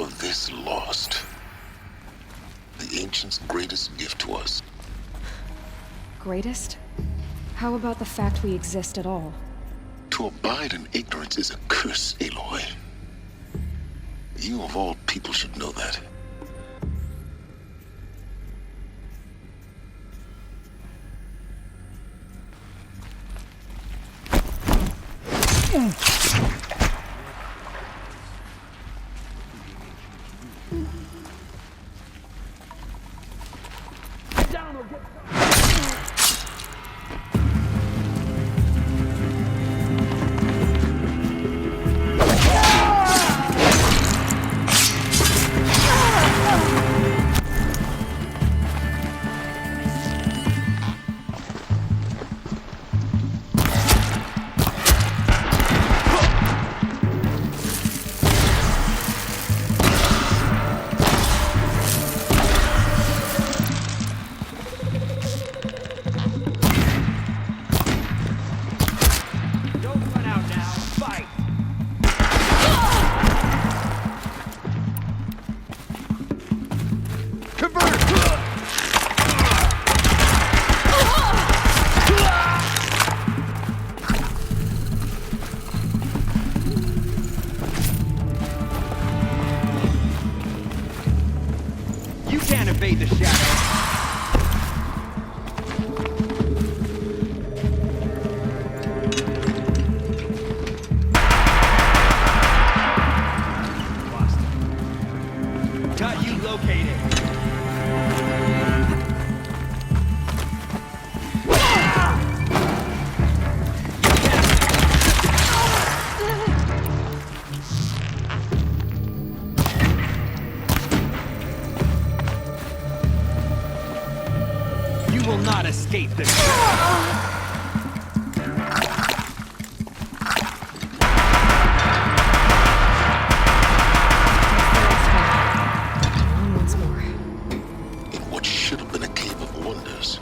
all of this lost? The Ancients' greatest gift to us. Greatest? How about the fact we exist at all? To abide in ignorance is a curse, Aloy. You of all people should know that. Evade the shadow. Lost. Got you located. Will not escape this. Once more. In what should have been a cave of wonders.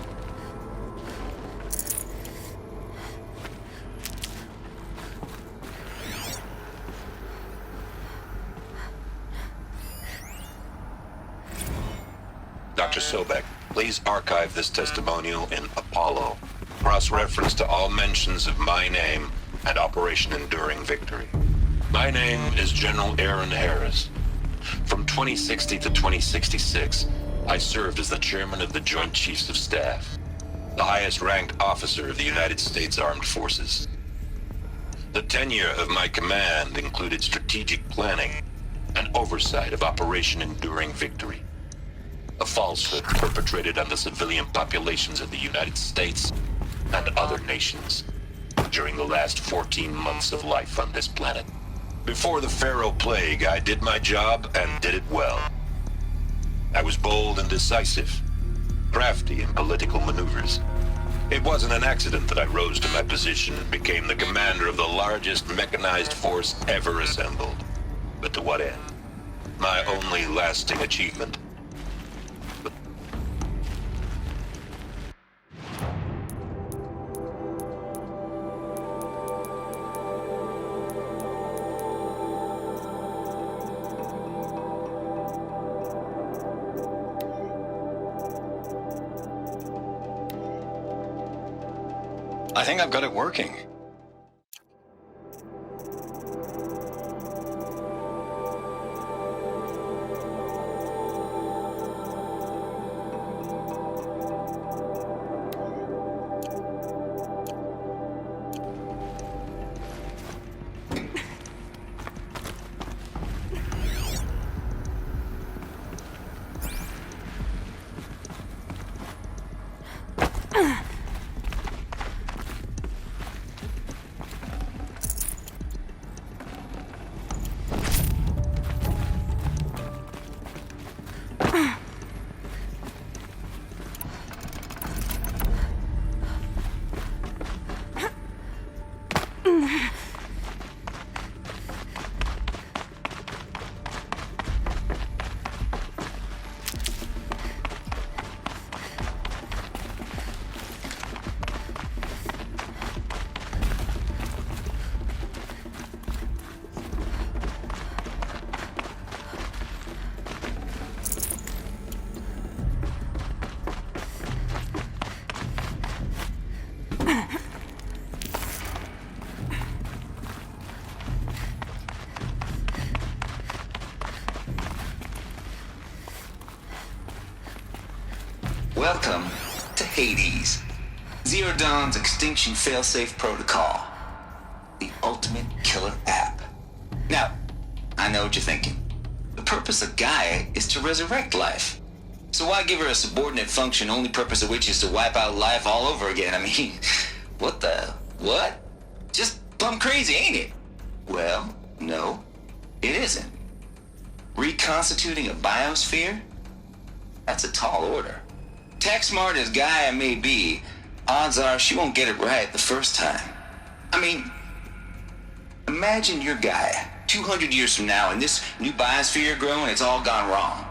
Dr. Sobek, please archive this testimonial in Apollo. Cross-reference to all mentions of my name and Operation Enduring Victory. My name is General Aaron Harris. From 2060 to 2066, I served as the chairman of the Joint Chiefs of Staff, the highest-ranked officer of the United States Armed Forces. The tenure of my command included strategic planning and oversight of Operation Enduring Victory, a falsehood perpetrated on the civilian populations of the United States and other nations during the last 14 months of life on this planet. Before the Pharaoh Plague, I did my job and did it well. I was bold and decisive, crafty in political maneuvers. It wasn't an accident that I rose to my position and became the commander of the largest mechanized force ever assembled. But to what end? My only lasting achievement? I think I've got it working. Welcome to Hades, Zero Dawn's extinction failsafe protocol, the ultimate killer app. Now, I know what you're thinking. The purpose of Gaia is to resurrect life. So why give her a subordinate function, only purpose of which is to wipe out life all over again? I mean, what? Just plumb crazy, ain't it? Well, no, it isn't. Reconstituting a biosphere? That's a tall order. Tech smart as Gaia may be, odds are she won't get it right the first time. I mean, imagine you're Gaia, 200 years from now, and this new biosphere growing, it's all gone wrong.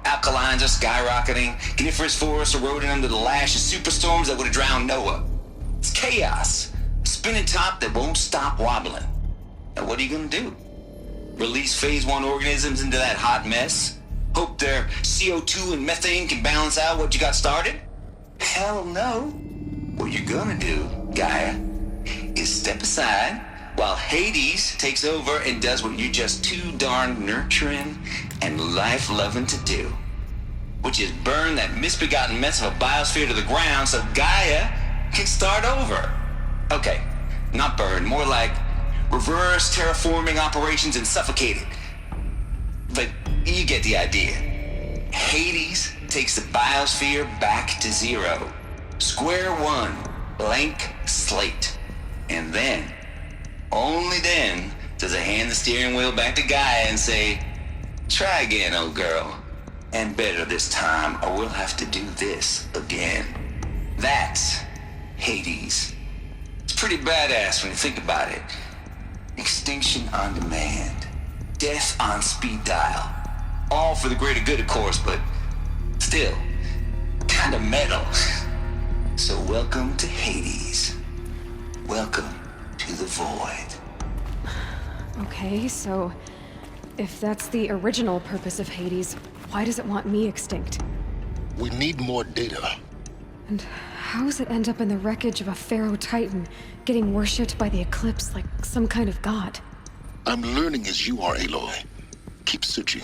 Alkalines are skyrocketing, coniferous forests eroding under the lash of superstorms that would have drowned Noah. It's chaos, a spinning top that won't stop wobbling. Now what are you gonna do? Release phase 1 organisms into that hot mess? Hope their CO2 and methane can balance out what you got started? Hell no. What you're gonna do, Gaia, is step aside while Hades takes over and does what you're just too darn nurturing and life-loving to do, which is burn that misbegotten mess of a biosphere to the ground so Gaia can start over. Okay, not burn, more like reverse terraforming operations and suffocate it. But you get the idea. Hades takes the biosphere back to zero. Square one, blank slate. And then, only then, does it hand the steering wheel back to Gaia and say, try again, old girl. And better this time, or we'll have to do this again. That's Hades. It's pretty badass when you think about it. Extinction on demand. Death on speed dial. All for the greater good, of course, but still, kind of metal. So welcome to Hades. Welcome to the void. Okay, so if that's the original purpose of Hades, why does it want me extinct? We need more data. And how does it end up in the wreckage of a Pharaoh Titan, getting worshipped by the Eclipse like some kind of god? I'm learning as you are, Aloy. Keep searching.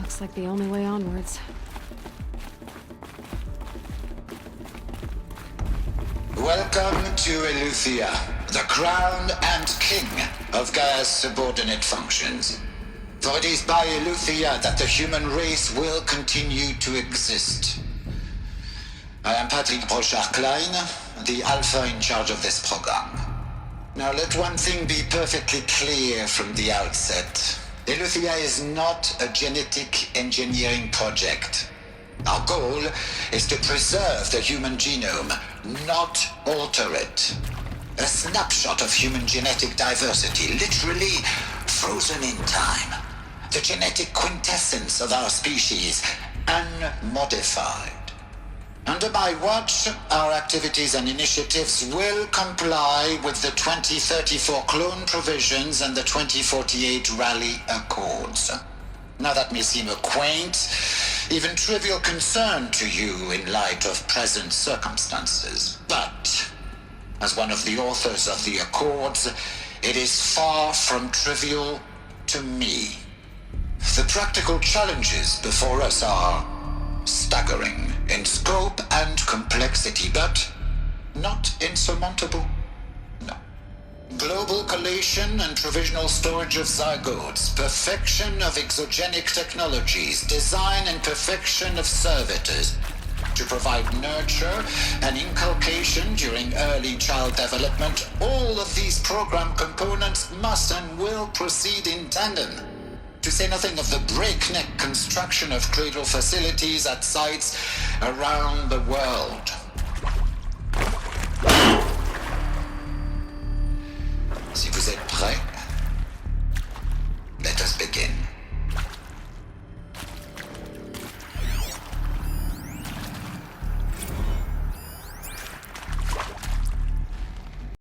Looks like the only way onwards. Welcome to Eleuthia, the crown and king of Gaia's subordinate functions. For it is by Eleuthia that the human race will continue to exist. I am Patrick Brochard-Klein, the Alpha in charge of this program. Now let one thing be perfectly clear from the outset. Eleuthia is not a genetic engineering project. Our goal is to preserve the human genome, not alter it. A snapshot of human genetic diversity, literally frozen in time. The genetic quintessence of our species, unmodified. Under my watch, our activities and initiatives will comply with the 2034 clone provisions and the 2048 Raleigh Accords. Now that may seem a quaint, even trivial concern to you in light of present circumstances. But, as one of the authors of the Accords, it is far from trivial to me. The practical challenges before us are staggering in scope and complexity, but not insurmountable. No, Global collation and provisional storage of zygotes, perfection of exogenic technologies, design and perfection of servitors, to provide nurture and inculcation during early child development. All of these program components must and will proceed in tandem. To say nothing of the breakneck construction of cradle facilities at sites around the world. Si vous êtes